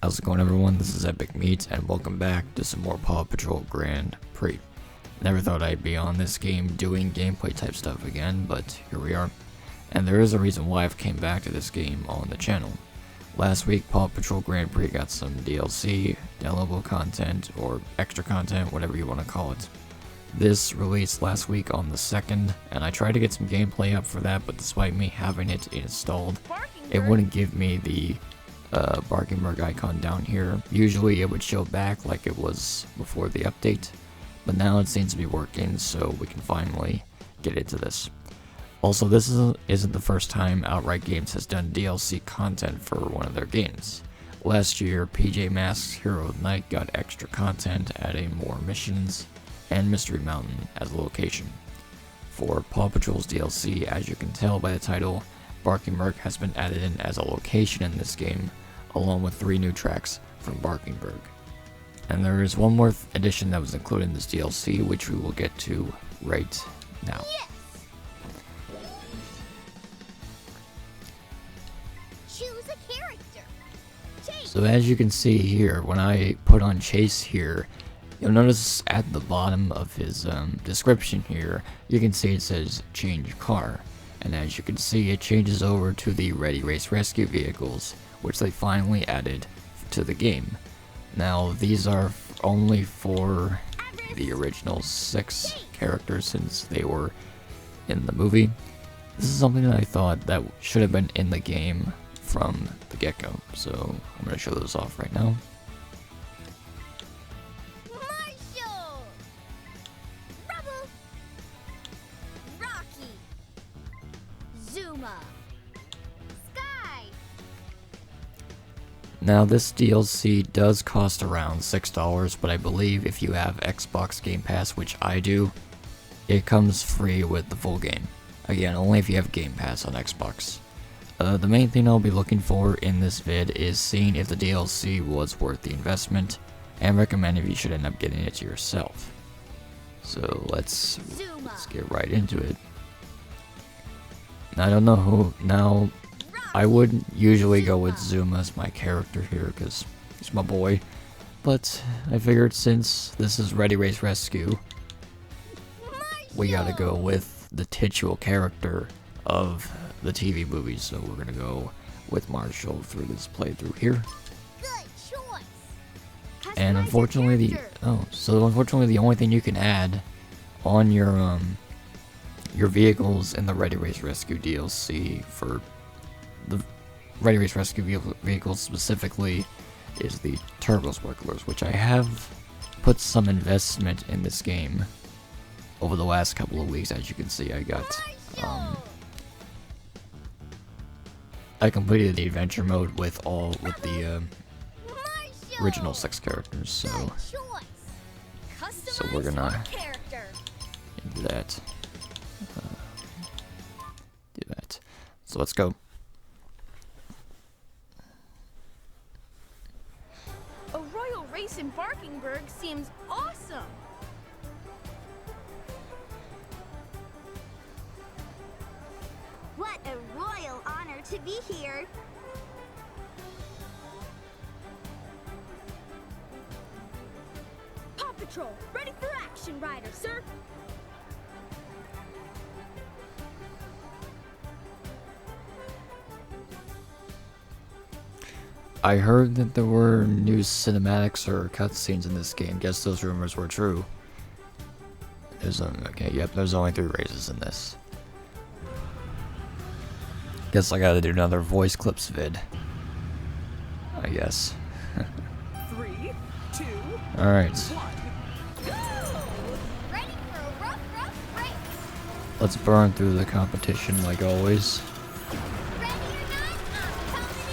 How's it going, everyone? This is Epic Meat, and welcome back to some more Paw Patrol Grand Prix. Never thought I'd be on this game doing gameplay type stuff again, but here we are. And there is a reason why I've came back to this game on the channel. Last week, Paw Patrol Grand Prix got some DLC, downloadable content, or extra content, whatever you want to call it. This released last week on the 2nd, and I tried to get some gameplay up for that, but despite me having it installed, it wouldn't give me the Barkingburg icon down here. Usually it would show back like it was before the update, but now it seems to be working, so we can finally get into this. Also, this isn't the first time Outright Games has done DLC content for one of their games. Last year, PJ Masks Hero of the Night got extra content, adding more missions, and Mystery Mountain as a location. For Paw Patrol's DLC, as you can tell by the title, Barkingburg has been added in as a location in this game, along with 3 new tracks from Barkingburg. And there is one more addition that was included in this DLC, which we will get to right now. Yes. Choose a character. Chase. So as you can see here, when I put on Chase here, you'll notice at the bottom of his description here, you can see it says change car. And as you can see, it changes over to the Ready Race Rescue vehicles, which they finally added to the game. Now, these are only for the original 6 characters since they were in the movie. This is something that I thought that should have been in the game from the get-go. So, I'm going to show those off right now. Marshall. Rubble. Rocky. Zuma. Sky. Now, this DLC does cost around $6, but I believe if you have Xbox Game Pass, which I do, it comes free with the full game. Again, only if you have Game Pass on Xbox. The main thing I'll be looking for in this vid is seeing if the DLC was worth the investment, and recommend if you should end up getting it yourself. So let's get right into it. I don't know who now. I would usually go with Zuma as my character here because he's my boy, but I figured since this is Ready Race Rescue, we gotta go with the titular character of the TV movies, so we're gonna go with Marshall through this playthrough here. Good choice. And unfortunately the only thing you can add on your vehicles in the Ready Race Rescue DLC for the Ready Race Rescue vehicles specifically is the turbo sprinklers, which I have put some investment in this game over the last couple of weeks. As you can see, I completed the adventure mode with the original 6 characters, so we're gonna do that. So let's go. A royal race in Barkingburg seems awesome! What a royal honor to be here. Paw Patrol, ready for action, Rider, sir! I heard that there were new cinematics or cutscenes in this game. Guess those rumors were true. There's only 3 races in this. Guess I gotta do another voice clips vid, I guess. 3, 2, Alright, 1, Ready for a rough race. let's burn through the competition like always. Ready or not, I'm coming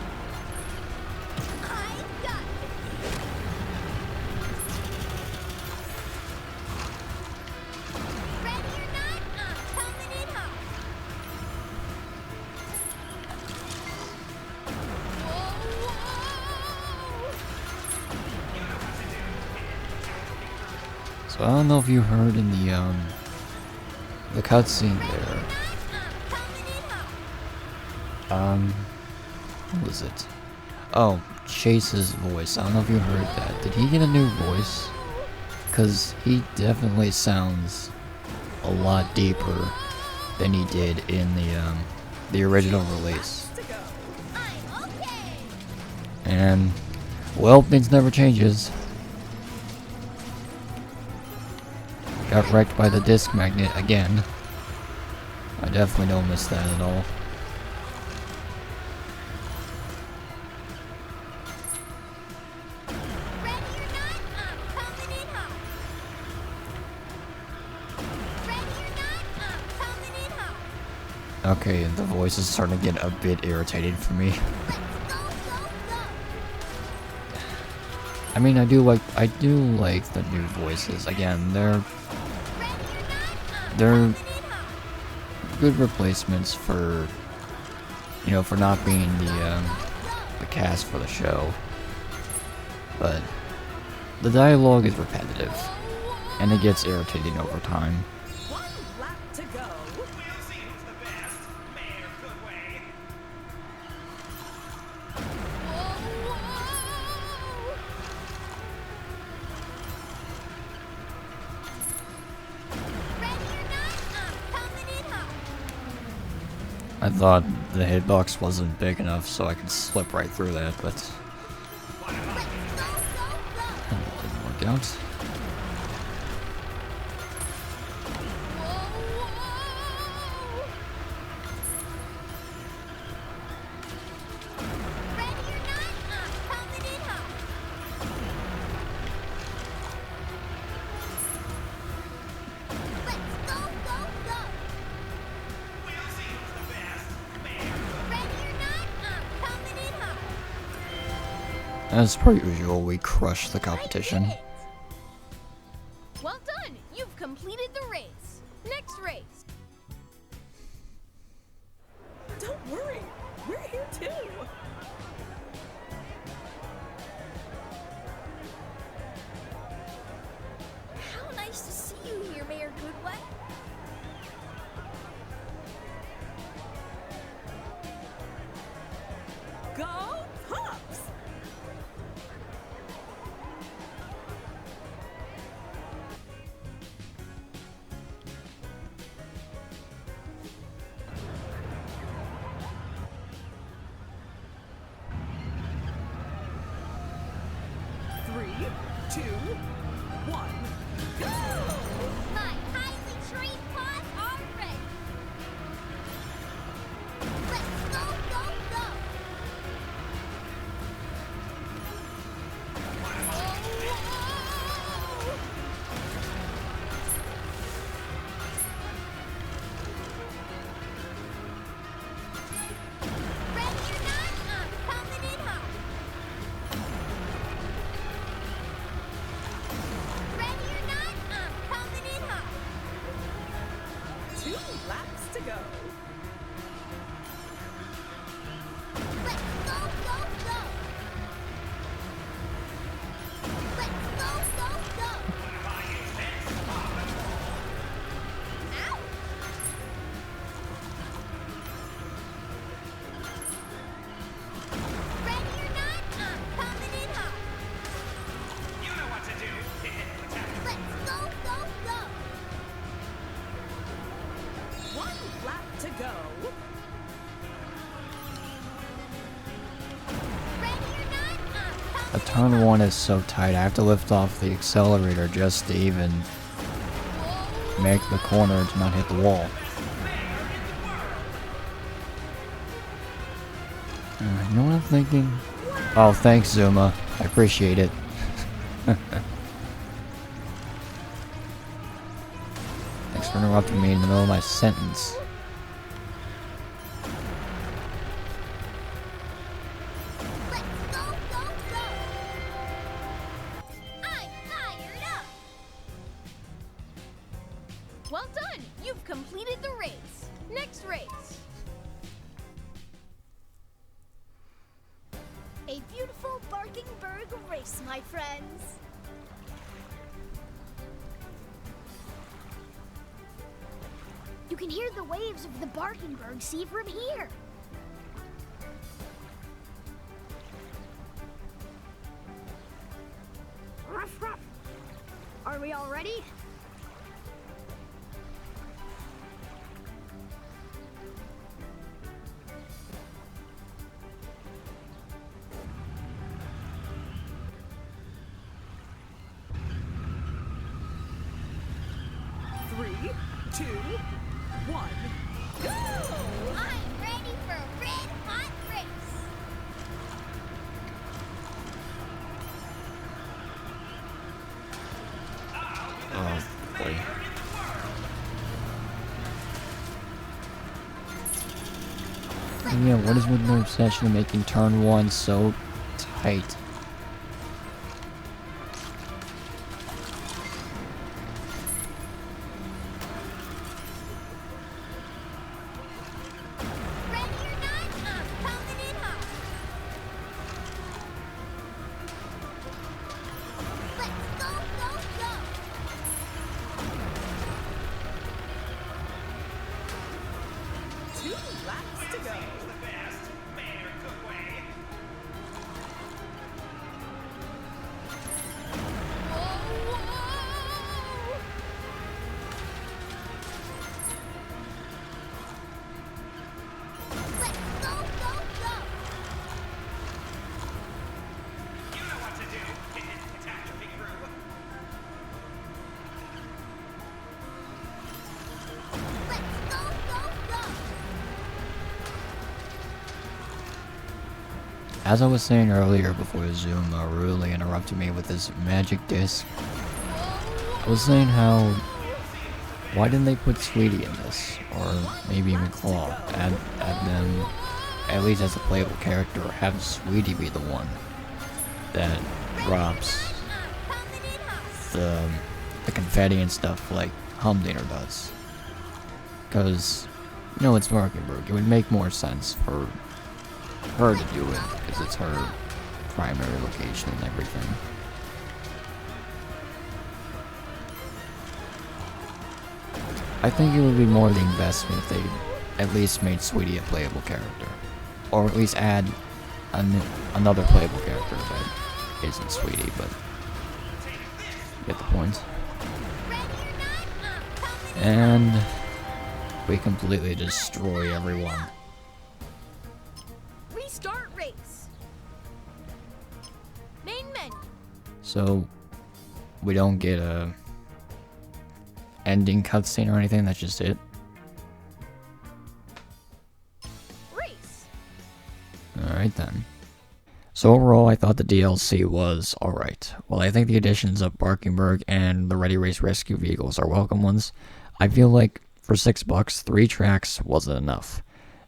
in hot. I got this. Ready or not, I'm coming in hot. Whoa. So I don't know if you heard in the cutscene there. What was it? Oh, Chase's voice. I don't know if you heard that. Did he get a new voice? Because he definitely sounds a lot deeper than he did in the original release. I'm okay. And, well, things never changes. Got wrecked by the disc magnet again. I definitely don't miss that at all. Ready or not, I'm coming in hot. Ready or not, I'm coming in hot. Okay, the voice is starting to get a bit irritated for me. Let's go, go, go. I mean, I do like the new voices. Again, Ready or not, I'm they're coming in hot. good replacements for, you know, for not being the cast for the show. But the dialogue is repetitive, and it gets irritating over time. One lap to go. We'll see who's the best. Mayor Goodway. Ready or not, I'm coming in hot. I thought the hitbox wasn't big enough so I could slip right through that, but Let's go, go, go. that didn't work out. Ready or not, I'm coming in hot. Let's go, go, go. We'll see who's the best. Mayor Ready or not, I'm coming in hot. As per usual, we crush the I competition. did it. Well done. You've completed the race. Next race. Don't worry, we're here too. How nice to see you here, Mayor Goodway. Go Pups! Three, two, one, go! My highly trained paws are ready. Let's go, go, go. Ready or not, I'm coming in hot. Ready or not, I'm coming in hot. 2 laps to go. Let's go, go, go. Let's go, go, go. Ow! Ready or not, I'm coming in hot. You know what to do. Let's go, go, go. 1 lap to go. Ready or not, I'm The coming turn 1 is so tight, I have to lift off the accelerator just to even make the corner to not hit the wall. You know what I'm thinking? Oh, thanks, Zuma. I appreciate it. Thanks for interrupting me in the middle of my sentence. Let's go, go, go. I'm fired up. Well done. You've completed the race. Next race. A beautiful Barkingburg race, my friends. You can hear the waves of the Barkingburg Sea from here. we all ready? Three, two, one, go! I'm ready for a red hot race. Oh boy. And yeah, what is with the obsession of making turn 1 so tight? Ready or not, I'm coming in hot. Let's go, go, go. Two laps to go. The best. Man, good way. Whoa! Let's go, go, go. You know what to do. Catastrophe crew. Let's go, go, go. As I was saying earlier before Zoom really interrupted me with this magic disc, I was saying how, why didn't they put Sweetie in this? Or maybe even Claw? Add them, at least as a playable character, or have Sweetie be the one that drops I'm coming in hot. the confetti and stuff like Humdinger does. Because, you know, it's Barkingburg. It would make more sense for her to do it, because it's her primary location and everything. I think it would be more the investment if they at least made Sweetie a playable character. Or at least add another playable character that isn't Sweetie, but you get the point. Ready or not, I'm coming in. And we completely destroy everyone. Restart race. Main menu. So we don't get a ending cutscene or anything, that's just it. Race. Alright then. So overall, I thought the DLC was alright. While I think the additions of Barkingburg and the Ready Race Rescue vehicles are welcome ones, I feel like for $6, 3 tracks wasn't enough.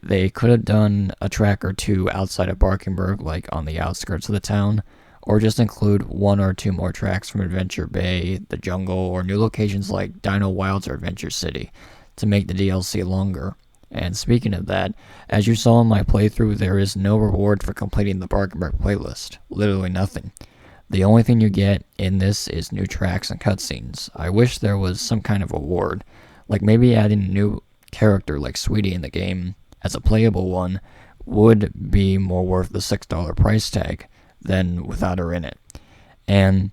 They could have done a track or two outside of Barkingburg, like on the outskirts of the town, or just include 1 or 2 more tracks from Adventure Bay, the jungle, or new locations like Dino Wilds or Adventure City to make the DLC longer. And speaking of that, as you saw in my playthrough, there is no reward for completing the Barkingburg playlist. Literally nothing. The only thing you get in this is new tracks and cutscenes. I wish there was some kind of reward, like maybe adding a new character like Sweetie in the game as a playable one would be more worth the $6 price tag than without her in it. And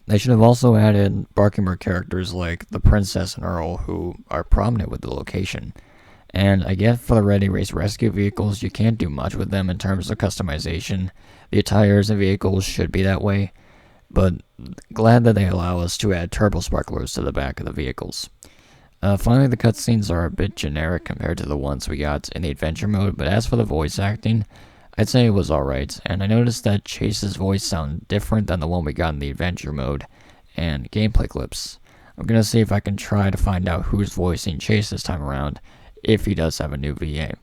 they should have also added Barkingburg characters like the Princess and Earl, who are prominent with the location. And I get for the Ready Race Rescue vehicles, you can't do much with them in terms of customization. The tires and vehicles should be that way, but glad that they allow us to add turbo sparklers to the back of the vehicles. Finally, the cutscenes are a bit generic compared to the ones we got in the adventure mode, but as for the voice acting, I'd say it was alright, and I noticed that Chase's voice sounded different than the one we got in the adventure mode and gameplay clips. I'm gonna see if I can try to find out who's voicing Chase this time around, if he does have a new VA.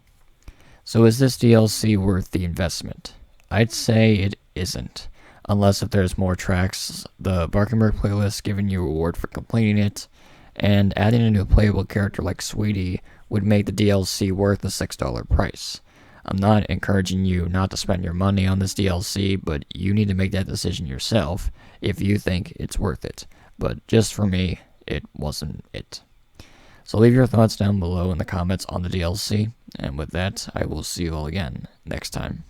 So is this DLC worth the investment? I'd say it isn't, unless if there's more tracks, the Barkingburg playlist giving you a reward for completing it, and adding a new playable character like Sweetie would make the DLC worth the $6 price. I'm not encouraging you not to spend your money on this DLC, but you need to make that decision yourself if you think it's worth it. But just for me, it wasn't it. So leave your thoughts down below in the comments on the DLC, and with that, I will see you all again next time.